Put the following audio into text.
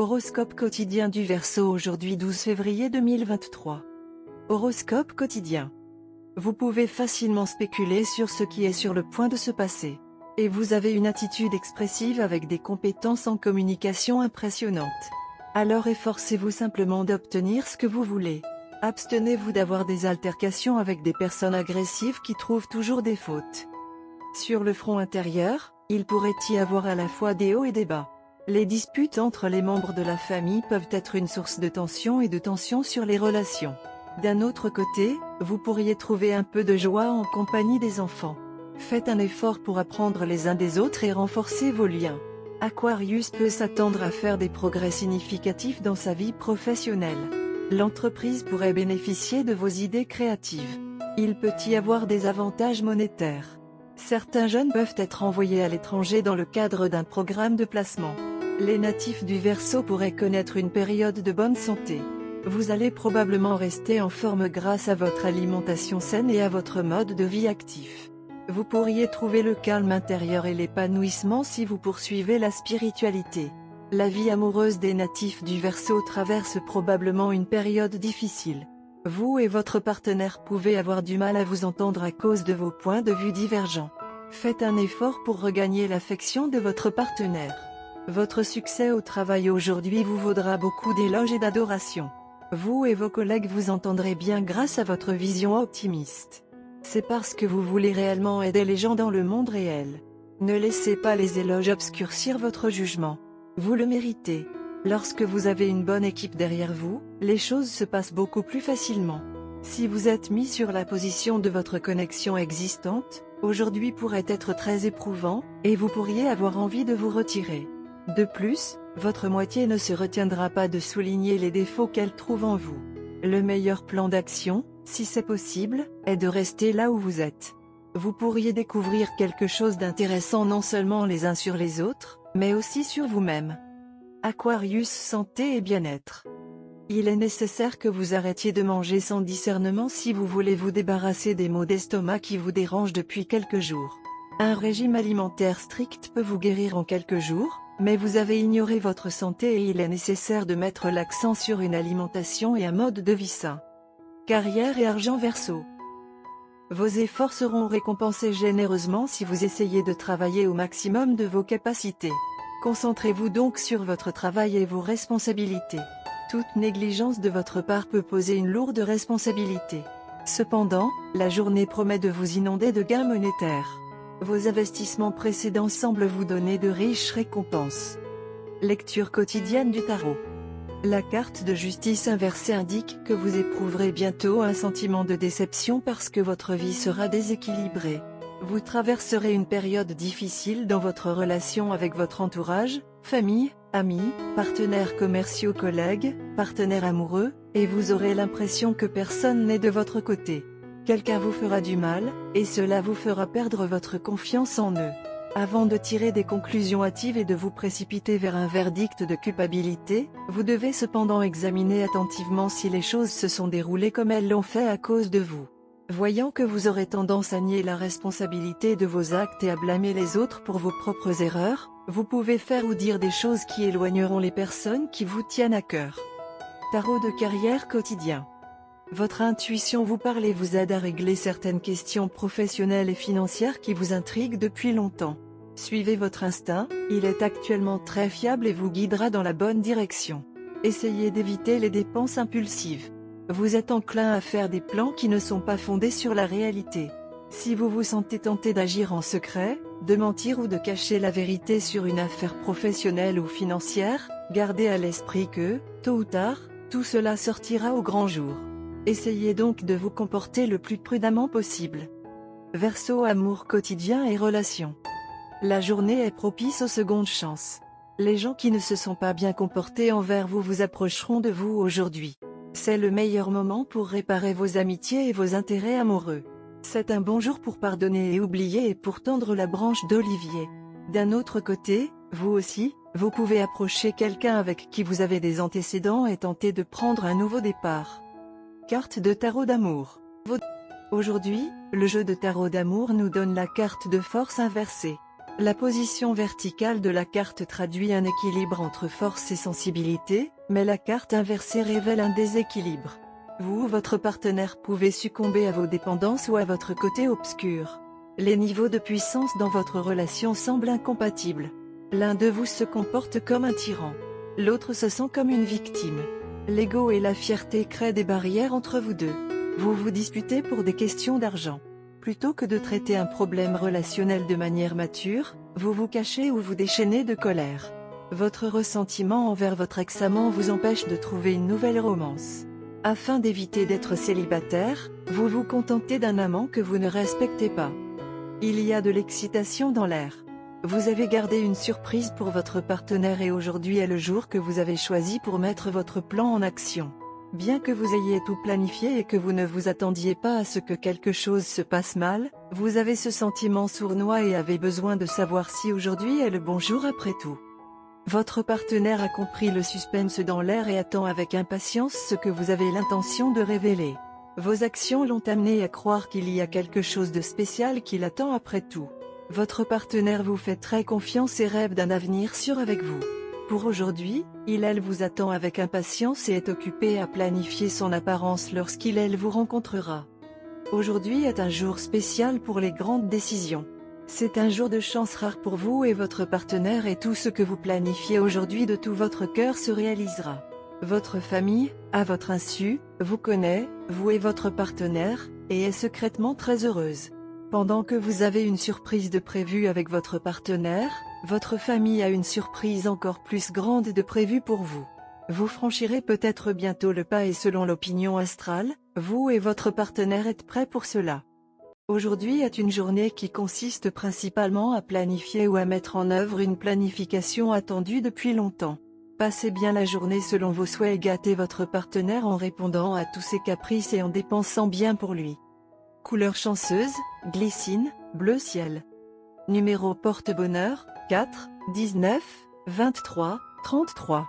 Horoscope quotidien du Verseau aujourd'hui 12 février 2023. Horoscope quotidien. Vous pouvez facilement spéculer sur ce qui est sur le point de se passer. Et vous avez une attitude expressive avec des compétences en communication impressionnantes. Alors efforcez-vous simplement d'obtenir ce que vous voulez. Abstenez-vous d'avoir des altercations avec des personnes agressives qui trouvent toujours des fautes. Sur le front intérieur, il pourrait y avoir à la fois des hauts et des bas. Les disputes entre les membres de la famille peuvent être une source de tension et de tension sur les relations. D'un autre côté, vous pourriez trouver un peu de joie en compagnie des enfants. Faites un effort pour apprendre les uns des autres et renforcer vos liens. Aquarius peut s'attendre à faire des progrès significatifs dans sa vie professionnelle. L'entreprise pourrait bénéficier de vos idées créatives. Il peut y avoir des avantages monétaires. Certains jeunes peuvent être envoyés à l'étranger dans le cadre d'un programme de placement. Les natifs du Verseau pourraient connaître une période de bonne santé. Vous allez probablement rester en forme grâce à votre alimentation saine et à votre mode de vie actif. Vous pourriez trouver le calme intérieur et l'épanouissement si vous poursuivez la spiritualité. La vie amoureuse des natifs du Verseau traverse probablement une période difficile. Vous et votre partenaire pouvez avoir du mal à vous entendre à cause de vos points de vue divergents. Faites un effort pour regagner l'affection de votre partenaire. Votre succès au travail aujourd'hui vous vaudra beaucoup d'éloges et d'adoration. Vous et vos collègues vous entendrez bien grâce à votre vision optimiste. C'est parce que vous voulez réellement aider les gens dans le monde réel. Ne laissez pas les éloges obscurcir votre jugement. Vous le méritez. Lorsque vous avez une bonne équipe derrière vous, les choses se passent beaucoup plus facilement. Si vous êtes mis sur la position de votre connexion existante, aujourd'hui pourrait être très éprouvant, et vous pourriez avoir envie de vous retirer. De plus, votre moitié ne se retiendra pas de souligner les défauts qu'elle trouve en vous. Le meilleur plan d'action, si c'est possible, est de rester là où vous êtes. Vous pourriez découvrir quelque chose d'intéressant non seulement les uns sur les autres, mais aussi sur vous-même. Aquarius santé et bien-être. Il est nécessaire que vous arrêtiez de manger sans discernement si vous voulez vous débarrasser des maux d'estomac qui vous dérangent depuis quelques jours. Un régime alimentaire strict peut vous guérir en quelques jours, mais vous avez ignoré votre santé et il est nécessaire de mettre l'accent sur une alimentation et un mode de vie sain. Carrière et argent Verseau. Vos efforts seront récompensés généreusement si vous essayez de travailler au maximum de vos capacités. Concentrez-vous donc sur votre travail et vos responsabilités. Toute négligence de votre part peut poser une lourde responsabilité. Cependant, la journée promet de vous inonder de gains monétaires. Vos investissements précédents semblent vous donner de riches récompenses. Lecture quotidienne du tarot. La carte de justice inversée indique que vous éprouverez bientôt un sentiment de déception parce que votre vie sera déséquilibrée. Vous traverserez une période difficile dans votre relation avec votre entourage, famille, amis, partenaires commerciaux, collègues, partenaires amoureux, et vous aurez l'impression que personne n'est de votre côté. Quelqu'un vous fera du mal, et cela vous fera perdre votre confiance en eux. Avant de tirer des conclusions hâtives et de vous précipiter vers un verdict de culpabilité, vous devez cependant examiner attentivement si les choses se sont déroulées comme elles l'ont fait à cause de vous. Voyant que vous aurez tendance à nier la responsabilité de vos actes et à blâmer les autres pour vos propres erreurs, vous pouvez faire ou dire des choses qui éloigneront les personnes qui vous tiennent à cœur. Tarot de carrière quotidien. Votre intuition vous parle et vous aide à régler certaines questions professionnelles et financières qui vous intriguent depuis longtemps. Suivez votre instinct, il est actuellement très fiable et vous guidera dans la bonne direction. Essayez d'éviter les dépenses impulsives. Vous êtes enclin à faire des plans qui ne sont pas fondés sur la réalité. Si vous vous sentez tenté d'agir en secret, de mentir ou de cacher la vérité sur une affaire professionnelle ou financière, gardez à l'esprit que, tôt ou tard, tout cela sortira au grand jour. Essayez donc de vous comporter le plus prudemment possible. Verseau amour quotidien et relations. La journée est propice aux secondes chances. Les gens qui ne se sont pas bien comportés envers vous vous approcheront de vous aujourd'hui. C'est le meilleur moment pour réparer vos amitiés et vos intérêts amoureux. C'est un bon jour pour pardonner et oublier et pour tendre la branche d'olivier. D'un autre côté, vous aussi, vous pouvez approcher quelqu'un avec qui vous avez des antécédents et tenter de prendre un nouveau départ. Carte de tarot d'amour. Aujourd'hui, le jeu de tarot d'amour nous donne la carte de force inversée. La position verticale de la carte traduit un équilibre entre force et sensibilité, mais la carte inversée révèle un déséquilibre. Vous ou votre partenaire pouvez succomber à vos dépendances ou à votre côté obscur. Les niveaux de puissance dans votre relation semblent incompatibles. L'un de vous se comporte comme un tyran. L'autre se sent comme une victime. L'ego et la fierté créent des barrières entre vous deux. Vous vous disputez pour des questions d'argent. Plutôt que de traiter un problème relationnel de manière mature, vous vous cachez ou vous déchaînez de colère. Votre ressentiment envers votre ex-amant vous empêche de trouver une nouvelle romance. Afin d'éviter d'être célibataire, vous vous contentez d'un amant que vous ne respectez pas. Il y a de l'excitation dans l'air. Vous avez gardé une surprise pour votre partenaire et aujourd'hui est le jour que vous avez choisi pour mettre votre plan en action. Bien que vous ayez tout planifié et que vous ne vous attendiez pas à ce que quelque chose se passe mal, vous avez ce sentiment sournois et avez besoin de savoir si aujourd'hui est le bon jour après tout. Votre partenaire a compris le suspense dans l'air et attend avec impatience ce que vous avez l'intention de révéler. Vos actions l'ont amené à croire qu'il y a quelque chose de spécial qui l'attend après tout. Votre partenaire vous fait très confiance et rêve d'un avenir sûr avec vous. Pour aujourd'hui, elle vous attend avec impatience et est occupé à planifier son apparence lorsqu'elle vous rencontrera. Aujourd'hui est un jour spécial pour les grandes décisions. C'est un jour de chance rare pour vous et votre partenaire et tout ce que vous planifiez aujourd'hui de tout votre cœur se réalisera. Votre famille, à votre insu, vous connaît, vous et votre partenaire, et est secrètement très heureuse. Pendant que vous avez une surprise de prévue avec votre partenaire, votre famille a une surprise encore plus grande de prévue pour vous. Vous franchirez peut-être bientôt le pas et selon l'opinion astrale, vous et votre partenaire êtes prêts pour cela. Aujourd'hui est une journée qui consiste principalement à planifier ou à mettre en œuvre une planification attendue depuis longtemps. Passez bien la journée selon vos souhaits et gâtez votre partenaire en répondant à tous ses caprices et en dépensant bien pour lui. Couleur chanceuse, glycine, bleu ciel. Numéro porte-bonheur, 4, 19, 23, 33.